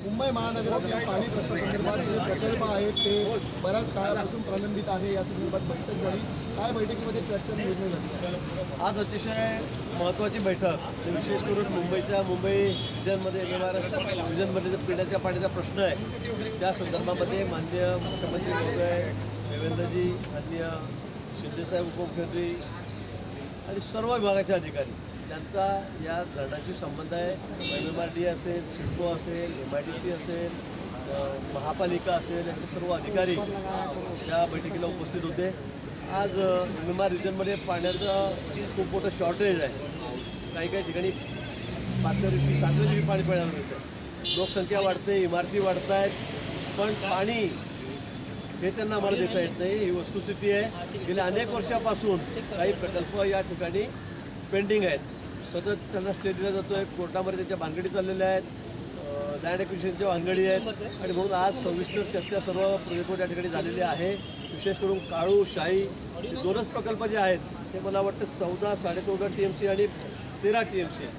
मुंबई महानगरातील पाणी प्रश्नासंदर्भात जे प्रकल्प आहेत ते बऱ्याच काळापासून प्रलंबित आहे. या संदर्भात बैठक झाली. काय बैठकीमध्ये चर्चा निर्णय झाला? आज अतिशय महत्त्वाची बैठक, विशेष करून मुंबई रिजनमध्ये येणारा रिजनमध्ये जो पिण्याच्या पाण्याचा प्रश्न आहे त्या संदर्भामध्ये माननीय मुख्यमंत्री महोदय देवेंद्रजी, माननीय शिंदेसाहेब उपमुख्यमंत्री आणि सर्व विभागाचे अधिकारी त्यांचा या धरणाशी संबंध आहे. MMRD असेल, सिडको असेल, MIDC असेल, महापालिका असेल, यांचे सर्व अधिकारी या बैठकीला उपस्थित होते. आज MMR रिजनमध्ये पाण्याचं खूप मोठं शॉर्टेज आहे. काही ठिकाणी 5व्या दिवशी 7व्या दिवशी पाणी पिण्याला मिळतं. लोकसंख्या वाढते, इमारती वाढत आहेत, पण पाणी हे त्यांना आम्हाला देता येत नाही. ही वस्तुस्थिती आहे. गेल्या अनेक वर्षापासून काही प्रकल्प या ठिकाणी पेंडिंग आहेत. सतत त्यांना स्टे दिला जातो आहे. कोर्टामध्ये त्यांच्या भानगडी चाललेल्या आहेत, लँड ॲक्विजिशनच्या भानगडी आहेत आणि म्हणून आज सविस्तर चर्चा सर्व प्रोजेक्टवर या ठिकाणी झालेली आहे. विशेष करून काळू, शाही दोनच प्रकल्प जे आहेत ते मला वाटतं 14, 14.5 TMC आणि 13 TMC,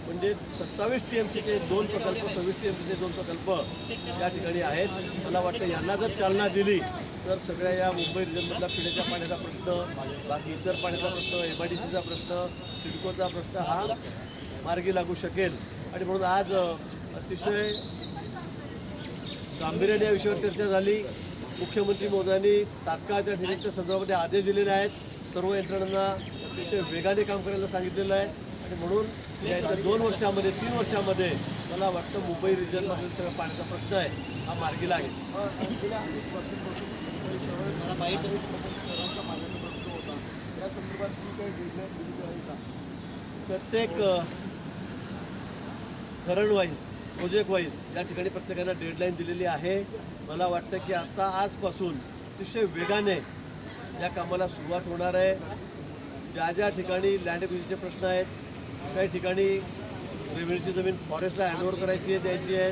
म्हणजे 27 TMCचे 2 प्रकल्प, 26 TMCचे 2 प्रकल्प या ठिकाणी आहेत. मला वाटतं यांना जर चालना दिली तर सगळ्या या मुंबई रिजनमधला पिण्याच्या पाण्याचा प्रश्न, बाकी इतर पाण्याचा प्रश्न, MIDCचा प्रश्न, सिडकोचा प्रश्न हा मार्गी लागू शकेल. आणि म्हणून आज अतिशय गांभीर्याने या विषयावर चर्चा झाली. मुख्यमंत्री महोदयांनी तात्काळ त्या ठिकाणच्या संदर्भामध्ये आदेश दिलेले आहेत. सर्व यंत्रणांना अतिशय वेगाने काम करायला सांगितलेलं आहे आणि म्हणून याच्या 2 वर्षामध्ये 3 वर्षामध्ये मला वाटतं मुंबई रिजनमधील सगळं पाण्याचा प्रश्न आहे हा मार्गी लागेल. प्रत्येक धरण वाईज, प्रोजेक्ट वाईज या ठिकाणी प्रत्येकाला डेडलाईन दिलेली आहे. मला वाटतं की आता आजपासून अतिशय वेगाने या कामाला सुरुवात होणार आहे. ज्या ठिकाणी लँड ॲक्विजिशनचे प्रश्न आहेत, काही ठिकाणी रेव्हेन्यूची जमीन फॉरेस्टला हँडओव्हर करायची आहे, द्यायची आहे,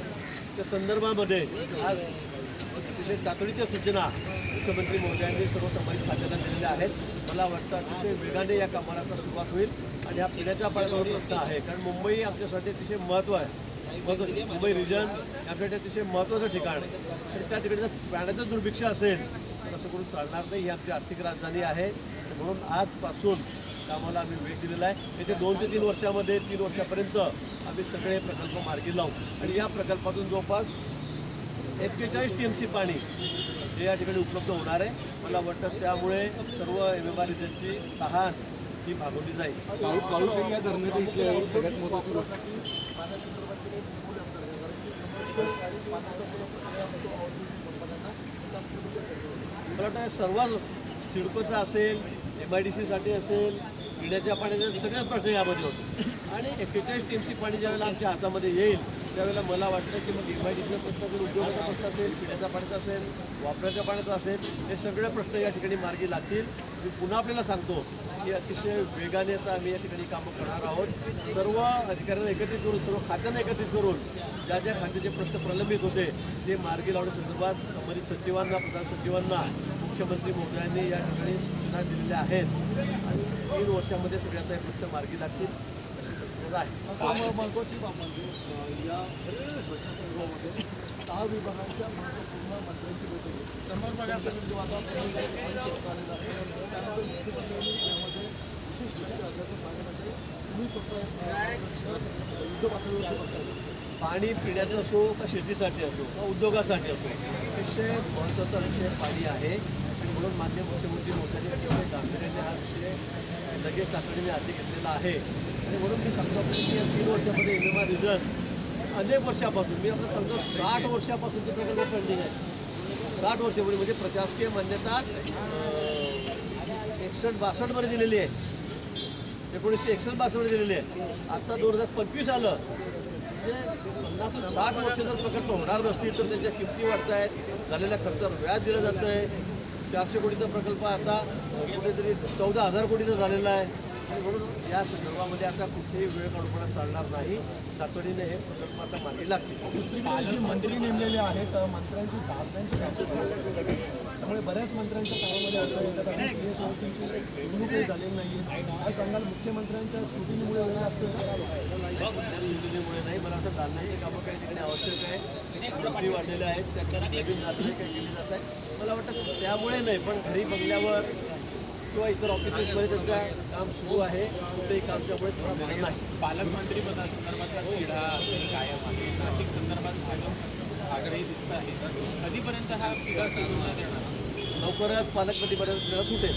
त्या संदर्भामध्ये आज अतिशय तातडीच्या सूचना मुख्यमंत्री महोदयांनी सर्व संबंधित खात्यांना दिलेल्या आहेत. मला वाटतं अतिशय वेगाने या कामाला आता सुरुवात होईल आणि हा पिण्याच्या पाण्याचा प्रश्न आहे. कारण मुंबई आमच्यासाठी अतिशय महत्त्व आहे. मुंबई रिजन यासाठी अतिशय महत्त्वाचं ठिकाण आहे आणि त्या ठिकाणी जर पाण्याचं दुर्भिक्ष असेल तर असं करून चालणार नाही. ही आमची आर्थिक राजधानी आहे. म्हणून आजपासून कामाला आम्ही वेग दिलेला आहे. येथे 2 ते 3 वर्षामध्ये 3 वर्षापर्यंत आम्ही सगळे प्रकल्प मार्गी लावू आणि या प्रकल्पातून जवळपास 41 TMC पाणी हे या ठिकाणी उपलब्ध होणार आहे. मला वाटतं त्यामुळे सर्व MMR रिजनची तहान ही भागवली जाईल. काळूशाही या धरणाची सगळ्यात मोठी गोष्ट मला वाटतं सर्व सिडकोचा असेल, MIDCसाठी असेल, पिण्याच्या पाण्याचे सगळ्याच प्रश्न यामध्ये होते आणि 41 TMC पाणी ज्यावेळेला आमच्या हातामध्ये येईल त्यावेळेला मला वाटतं की मग MIDCचा प्रश्न असेल, उद्योगाचा प्रश्न असेल, पिण्याच्या पाण्याचा असेल, वापराच्या पाण्याचा असेल, हे सगळे प्रश्न या ठिकाणी मार्गी लागतील. मी पुन्हा आपल्याला सांगतो की अतिशय वेगाने आता आम्ही या ठिकाणी कामं करणार आहोत. सर्व अधिकाऱ्यांना एकत्रित करून, सर्व खात्यांना एकत्रित करून ज्या खात्याचे प्रश्न प्रलंबित होते ते मार्गी लावण्यासंदर्भात संबंधित सचिवांना, प्रधान सचिवांना मुख्यमंत्री महोदयांनी या ठिकाणी सूचना दिलेल्या आहेत आणि 3 वर्षामध्ये सगळ्यांचा हे प्रश्न मार्गी लागतील अशी आहे. महत्त्वाची बाब म्हणजे या संदर्भामध्ये 6 विभागांच्या महत्त्वपूर्ण मंत्र्यांची बैठक होती. त्यानंतर मुख्यमंत्र्यांनी यामध्ये विशेष चर्चा असल्याचं सांगण्यासाठी तुम्ही स्वतः युद्ध पातळीवरती बघताय. पाणी पिण्याचं असो का शेतीसाठी असो का उद्योगासाठी असो अतिशय महत्त्वाचा विषय पाणी आहे आणि म्हणून माननीय मुख्यमंत्री महोदयांनी अतिशय गांभीर्याने हा विषय लगेच तातडीने हाती घेतलेला आहे. आणि म्हणून मी सांगतो की या 3 वर्षामध्ये MMR रिजन अनेक वर्षापासून, मी आपलं सांगतो 60 वर्षापासूनचे प्रकल्प पेंडिंग आहे. 60 वर्षापूर्वी म्हणजे प्रशासकीय मान्यता 61-62मध्ये दिलेली आहे, 1961-62मध्ये दिलेली आहे. आता 2025 आलं म्हणजे 50-60 वर्ष जर प्रकल्प होणार नसतील तर त्याच्या किमती वाढत आहेत, झालेल्या खर्चावर व्याज दिलं जातं आहे. 400 कोटीचा प्रकल्प आता कुठेतरी 14,000 कोटीचा झालेला आहे. आणि म्हणून या संदर्भामध्ये आता कुठेही वेळ काढूपणा चालणार नाही. तातडीने हे प्रकल्प आता मार्गी लागतील. दुसरीकडे जी मंत्री नेमलेली आहेत, मंत्र्यांची दालनांची कामं त्यामुळे बऱ्याच मंत्र्यांच्या कामामध्ये अडथळे येतात आणि निवडणूकही झालेली नाही आहे. काय सांगाल, मुख्यमंत्र्यांच्या स्क्रुटिनीमुळे वेळ लागतो? स्क्रुटिनीमुळे नाही, मला वाटतं दालनांची कामं काही ठिकाणी आवश्यक आहे. फी वाढलेल्या आहेत, त्याच्या नवीन नागरिक काही केली जात आहे. मला वाटतं त्यामुळे नाही, पण घरी बंगल्यावर किंवा इतर ऑफिसेसमध्ये त्यांचं काम सुरू आहे. कुठेही काम त्यामुळे थांबलेलं नाही. पालकमंत्री पदासंदर्भातला तिढा अजूनही कायम आहे. नाशिक संदर्भात भाजप आग्रही दिसत आहे. कधीपर्यंत हा तिढा सुरू न देणार? लवकरच पालकमंत्रीपर्यंत सुटेल.